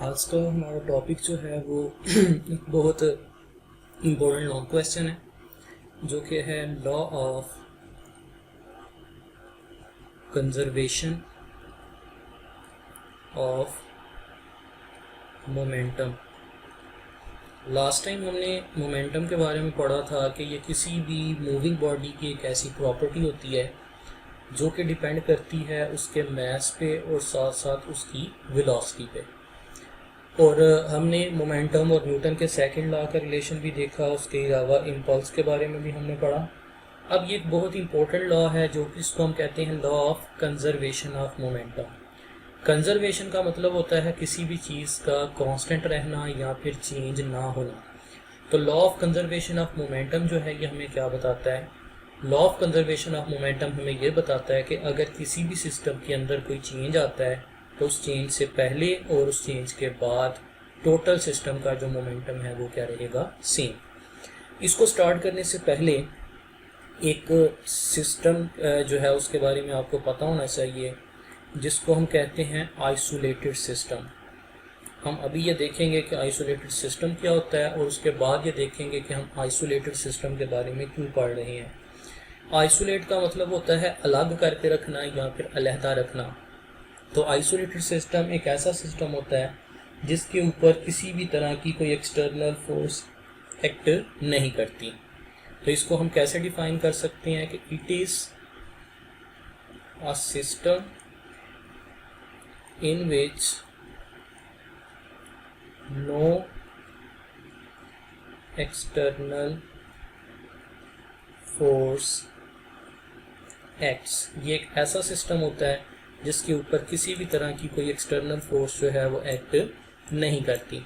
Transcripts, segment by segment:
आज का हमारा टॉपिक जो है वो एक बहुत इम्पोर्टेंट लॉन्ग क्वेश्चन है जो कि है law of conservation of momentum. Last time हमने मोमेंटम के बारे में पढ़ा था कि ये किसी भी मूविंग बॉडी की एक ऐसी प्रॉपर्टी होती है जो कि डिपेंड करती है उसके मास पे और साथ साथ उसकी वेलोसिटी पे। और हमने मोमेंटम और न्यूटन के सेकंड लॉ का रिलेशन भी देखा, उसके अलावा इम्पल्स के बारे में भी हमने पढ़ा। अब ये एक बहुत इंपॉर्टेंट लॉ है जो कि इसको हम कहते हैं law of conservation of momentum. Conservation का मतलब होता है किसी भी चीज़ का कांस्टेंट रहना या फिर चेंज ना होना। तो law of conservation of momentum जो है ये हमें क्या बताता है? Law of conservation of momentum हमें ये बताता है कि अगर किसी भी सिस्टम के अंदर कोई चेंज आता है तो उस चेंज से पहले और उस चेंज के बाद टोटल सिस्टम का जो मोमेंटम है वो क्या रहेगा? सेम। इसको स्टार्ट करने से पहले एक सिस्टम जो है उसके बारे में आपको पता होना चाहिए जिसको हम कहते हैं आइसोलेटेड सिस्टम। हम अभी ये देखेंगे कि आइसोलेटेड सिस्टम क्या होता है और उसके बाद ये देखेंगे कि हम आइसोलेटेड सिस्टम के बारे में क्यों पढ़ रहे हैं। आइसोलेट का मतलब होता है अलग करके रखना या फिर अलहदा रखना। तो आइसोलेटेड सिस्टम एक ऐसा सिस्टम होता है जिसके ऊपर किसी भी तरह की कोई एक्सटर्नल फोर्स एक्ट नहीं करती। तो इसको हम कैसे डिफाइन कर सकते हैं कि it is a system in which no external force acts। ये एक ऐसा सिस्टम होता है जिसके ऊपर किसी भी तरह की कोई एक्सटर्नल फोर्स जो है वो एक्ट नहीं करती।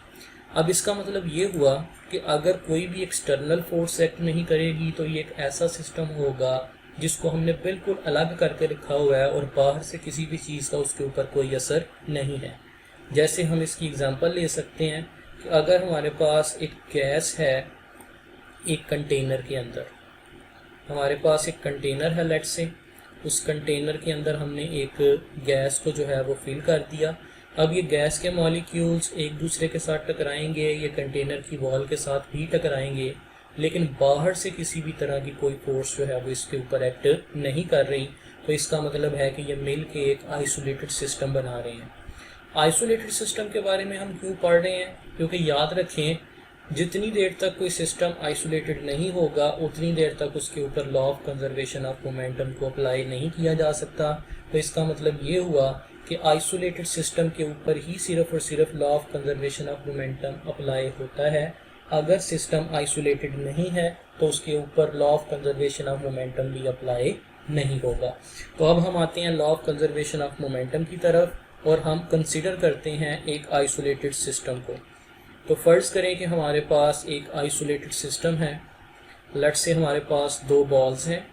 अब इसका मतलब ये हुआ कि अगर कोई भी एक्सटर्नल फोर्स एक्ट नहीं करेगी तो ये एक ऐसा सिस्टम होगा जिसको हमने बिल्कुल अलग करके रखा हुआ है और बाहर से किसी भी चीज़ का उसके ऊपर कोई असर नहीं है। जैसे हम इसकी एग्जांपल ले सकते हैं कि अगर हमारे पास एक गैस है एक कंटेनर के अंदर, हमारे पास एक कंटेनर है, लेट्स से उस कंटेनर के अंदर हमने एक गैस को जो है वो फिल कर दिया। अब ये गैस के मॉलिक्यूल्स एक दूसरे के साथ टकराएंगे, ये कंटेनर की वॉल के साथ भी टकराएंगे, लेकिन बाहर से किसी भी तरह की कोई फोर्स जो है वो इसके ऊपर एक्ट नहीं कर रही। तो इसका मतलब है कि ये मिल के एक आइसोलेटेड सिस्टम बना रहे हैं। आइसोलेटेड सिस्टम के बारे में हम क्यों पढ़ रहे हैं? क्योंकि याद रखें जितनी देर तक कोई सिस्टम आइसोलेटेड नहीं होगा उतनी देर तक उसके ऊपर law of conservation of momentum को अप्लाई नहीं किया जा सकता। तो इसका मतलब ये हुआ कि आइसोलेटेड सिस्टम के ऊपर ही सिर्फ और सिर्फ law of conservation of momentum apply होता है। अगर सिस्टम आइसोलेटेड नहीं है तो उसके ऊपर law of conservation of momentum भी अप्लाई नहीं होगा। तो अब हम आते हैं law of conservation of momentum की तरफ और हम कंसीडर करते हैं एक आइसोलेटेड सिस्टम को। तो फर्ज करें कि हमारे पास एक आइसोलेटेड सिस्टम है। लेट्स से हमारे पास दो बॉल्स हैं।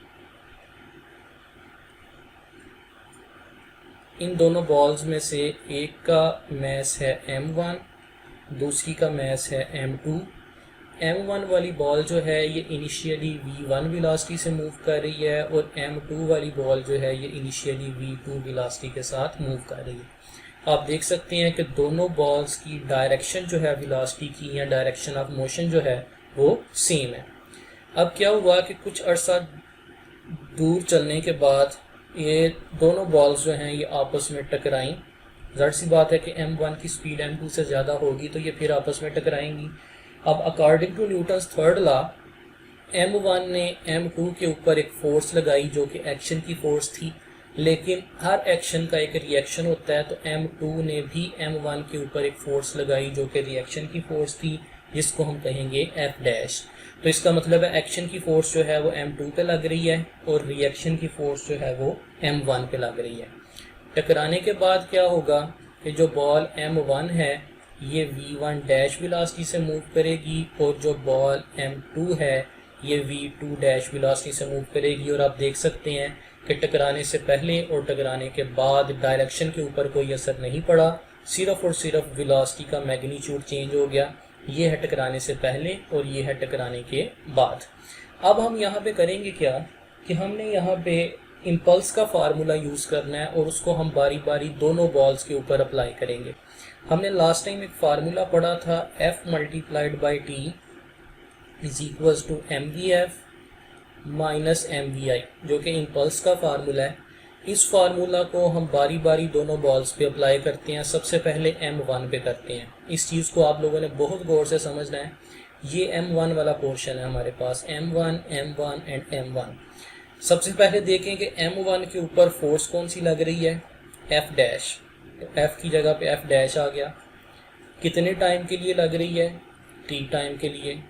इन दोनों बॉल्स में से एक का मास है m1, दूसरी का मास है m2। m1 वाली बॉल जो है ये इनिशियली v1 वेलोसिटी से मूव कर रही है और m2 वाली बॉल जो है ये इनिशियली v2 वेलोसिटी के साथ मूव कर रही है। आप देख सकते हैं कि दोनों बॉल्स की डायरेक्शन जो है वेलोसिटी की या डायरेक्शन ऑफ मोशन जो है वो सेम है। अब क्या हुआ कि कुछ अर्सा दूर चलने के बाद ये दोनों बॉल्स जो हैं ये आपस में टकराई। ज़ाहिर सी बात है कि m1 की स्पीड m2 से ज़्यादा होगी तो ये फिर आपस में टकराएंगी। अब according to Newton's third law m1 ने m2 के ऊपर एक फोर्स लगाई जो कि एक्शन की फोर्स थी, लेकिन हर एक्शन का एक रिएक्शन होता है। तो m2 ने भी m1 के ऊपर एक फोर्स लगाई जो कि रिएक्शन की फोर्स थी जिसको हम कहेंगे f डैश। तो इसका मतलब है एक्शन की फोर्स जो है वो m2 पे लग रही है और रिएक्शन की फोर्स जो है वो m1 पे लग रही है। टकराने के बाद क्या होगा कि जो बॉल m1 है ये v1 डैश वेलोसिटी से मूव करेगी और जो बॉल m2 है ये v2 डैश वेलोसिटी से मूव करेगी। और आप देख सकते हैं कि टकराने से पहले और टकराने के बाद डायरेक्शन के ऊपर कोई असर नहीं पड़ा, सिर्फ और सिर्फ वेलोसिटी का मैग्नीट्यूड चेंज हो गया। ये है टकराने से पहले और ये है टकराने के बाद। अब हम यहाँ पे करेंगे क्या कि हमने यहाँ पे इम्पल्स का फार्मूला यूज़ करना है और उसको हम बारी बारी दोनों बॉल्स के ऊपर अप्लाई करेंगे। हमने लास्ट टाइम एक फार्मूला पढ़ा था F multiplied by T is equals to MVF minus MVI, जो कि इम्पल्स का फार्मूला है। इस फार्मूला को हम बारी बारी दोनों बॉल्स पे अप्लाई करते हैं। सबसे पहले M1 पे करते हैं। इस चीज़ को आप लोगों ने बहुत गौर से समझना है। ये M1 वाला पोर्शन है हमारे पास, M1 एंड M1। सबसे पहले देखें कि M1 के ऊपर फोर्स कौन सी लग रही है, F डैश। तो F की जगह पे F डैश आ गया। कितने टाइम के लिए लग रही है, T टाइम के लिए।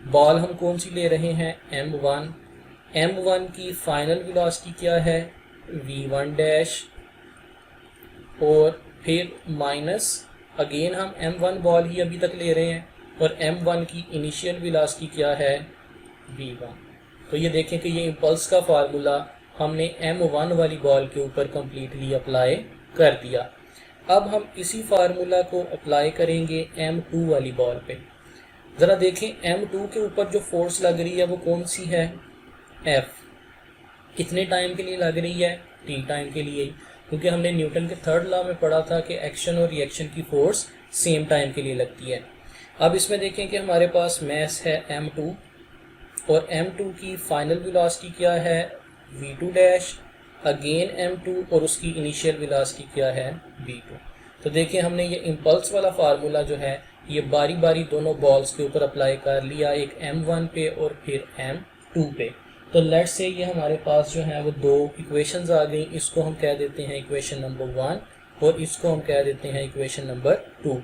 बॉल हम कौन सी ले रहे हैं, M1। M1 की फाइनल वेलोसिटी क्या है, V1 डैश, और फिर माइनस अगेन हम M1 बॉल ही अभी तक ले रहे हैं, और M1 की इनिशियल वेलोसिटी क्या है, V1। तो ये देखें कि ये इम्पल्स का फार्मूला हमने M1 वाली बॉल के ऊपर कम्प्लीटली अप्लाई कर दिया। अब हम इसी फार्मूला को अप्लाई करेंगे M2 वाली बॉल पे। ज़रा देखें M2 के ऊपर जो फोर्स लग रही है वो कौन सी है, F। कितने टाइम के लिए लग रही है, T टाइम के लिए, क्योंकि हमने न्यूटन के थर्ड लॉ में पढ़ा था कि एक्शन और रिएक्शन की फोर्स सेम टाइम के लिए लगती है। अब इसमें देखें कि हमारे पास मास है M2 और M2 की फाइनल वेलोसिटी क्या है, V2 डैश, अगेन M2 और उसकी इनिशियल वेलोसिटी क्या है, V2। तो देखिए हमने ये इम्पल्स वाला फार्मूला जो है ये बारी बारी दोनों बॉल्स के ऊपर अप्लाई कर लिया, एक M1 पे और फिर M2 पे। तो लेट्स से ये हमारे पास जो है वो दो इक्वेशंस आ गई। इसको हम कह देते हैं इक्वेशन नंबर 1 और इसको हम कह देते हैं इक्वेशन नंबर 2।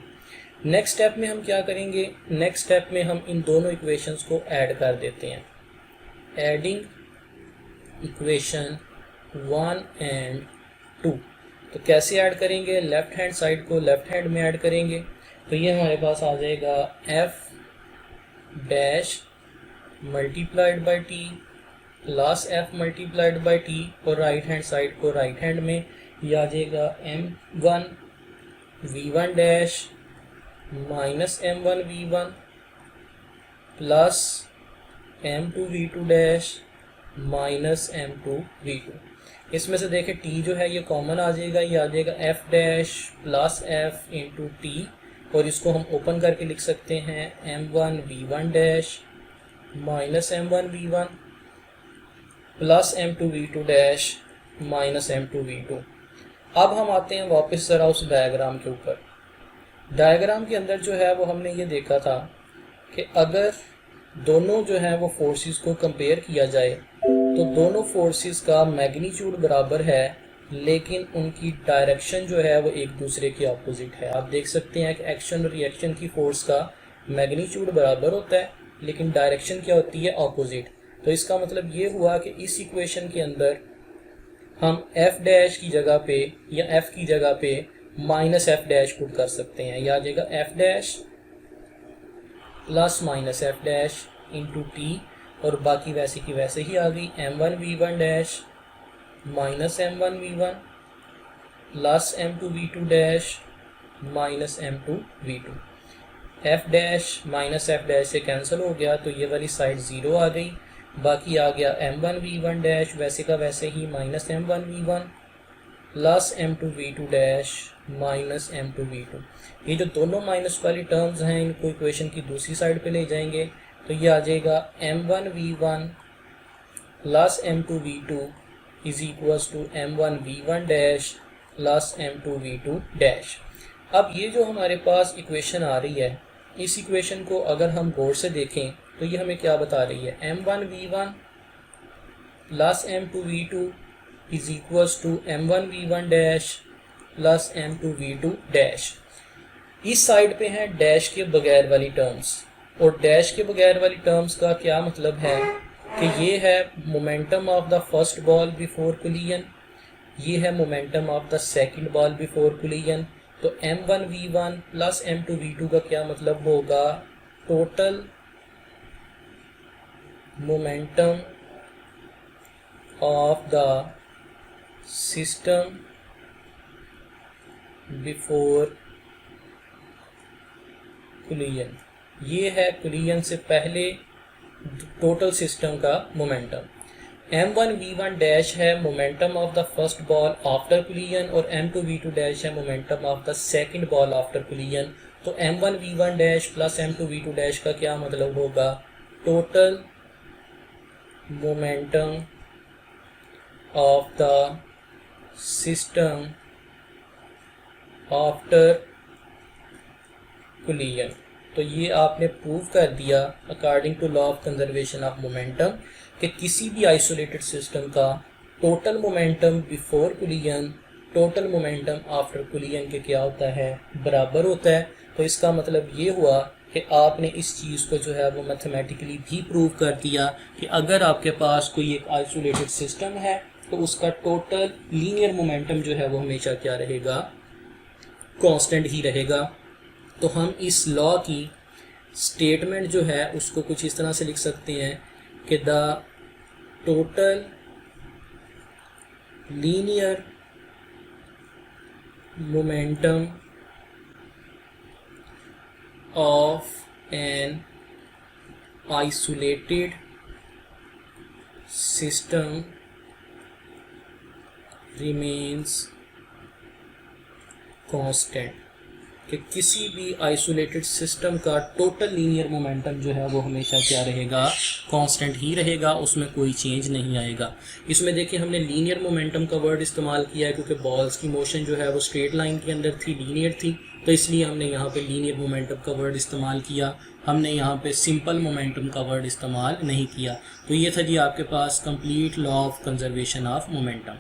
नेक्स्ट स्टेप में हम क्या करेंगे, नेक्स्ट स्टेप में हम इन दोनों इक्वेशंस को ऐड कर देते हैं। Adding equation 1 and 2। तो कैसे ऐड करेंगे, लेफ्ट हैंड साइड को लेफ्ट हैंड में ऐड करेंगे। तो ये हमारे पास आ जाएगा F dash multiplied by T plus F multiplied by T, और राइट हैंड साइड को राइट हैंड में ये आ जाएगा M1 V1 dash minus M1 V1 plus M2 V2 dash minus M2 V2। इसमें से देखें T जो है ये कॉमन आ जाएगा, ये आ जाएगा F dash plus F into T, और इसको हम ओपन करके लिख सकते हैं M1 V1 dash minus M1 V1 plus M2 V2 dash minus M2 V2। अब हम आते हैं वापस ज़रा उस डायग्राम के ऊपर। डायग्राम के अंदर जो है वो हमने ये देखा था कि अगर दोनों जो है वो फोर्सेस को कंपेयर किया जाए तो दोनों फोर्सेस का मैग्नीट्यूड बराबर है, लेकिन उनकी डायरेक्शन जो है वो एक दूसरे के ऑपोजिट है। आप देख सकते हैं कि एक्शन और रिएक्शन की फोर्स का मैग्नीट्यूड बराबर होता है, लेकिन डायरेक्शन क्या होती है, ऑपोजिट। तो इसका मतलब ये हुआ कि इस इक्वेशन के अंदर हम F डैश की जगह पे या F की जगह पे माइनस F डैश पुट कर सकते हैं। यह आ जाएगा F dash plus minus F dash into T, और बाकी वैसे की वैसे ही आ गई M1 V1 dash minus M1 V1 plus M2 V2 dash minus M2 V2। F dash minus F dash से कैंसिल हो गया, तो ये वाली साइड ज़ीरो आ गई। बाकी आ गया M1 V1 डैश वैसे का वैसे ही minus M1 V1 plus M2 V2 dash minus M2 V2। ये जो दोनों माइनस वाली टर्म्स हैं इनको इक्वेशन की दूसरी साइड पे ले जाएंगे, तो ये आ जाएगा M1 V1 plus M2 V2 is equals to M1 V1 dash plus M2 V2 dash. अब ये जो हमारे पास इक्वेशन आ रही है, इस इक्वेशन को अगर हम गौर से देखें तो ये हमें क्या बता रही है, M1 V1 plus M2 V2 is equals to M1 V1 dash plus M2 V2 dash. इस साइड पे है डैश के बगैर वाली टर्म्स, और डैश के बगैर वाली टर्म्स का क्या मतलब है कि ये है momentum of the first ball before collision, ये है momentum of the second ball before collision. तो M1 V1 plus M2 V2 का क्या मतलब होगा, total momentum of the system before collision. ये है कोलिजन से पहले टोटल सिस्टम का मोमेंटम। m1v1 डैश है momentum of the first ball after collision और m2v2 डैश है momentum of the second ball after collision. तो m1v1 dash plus m2v2 dash का क्या मतलब होगा, total momentum of the system after collision. तो ये आपने प्रूव कर दिया according to law of conservation of momentum कि किसी भी आइसोलेटेड सिस्टम का total momentum before collision total momentum after collision के क्या होता है, बराबर होता है। तो इसका मतलब ये हुआ कि आपने इस चीज़ को जो है वो मैथमेटिकली भी प्रूव कर दिया कि अगर आपके पास कोई एक आइसोलेटेड सिस्टम है तो उसका टोटल लीनियर मोमेंटम जो है वो हमेशा क्या रहेगा, कांस्टेंट ही रहेगा। तो हम इस लॉ की स्टेटमेंट जो है उसको कुछ इस तरह से लिख सकते हैं कि the total linear momentum of an isolated system remains constant, कि किसी भी आइसोलेटेड सिस्टम का टोटल लीनियर मोमेंटम जो है वो हमेशा क्या रहेगा, कांस्टेंट ही रहेगा, उसमें कोई चेंज नहीं आएगा। इसमें देखिए हमने लीनियर मोमेंटम का वर्ड इस्तेमाल किया है क्योंकि बॉल्स की मोशन जो है वो स्ट्रेट लाइन के अंदर थी, लीनियर थी, तो इसलिए हमने यहाँ पे लीनियर मोमेंटम का वर्ड इस्तेमाल किया। हमने यहाँ पे सिंपल मोमेंटम का वर्ड इस्तेमाल नहीं किया। तो ये था जी आपके पास complete law of conservation of momentum.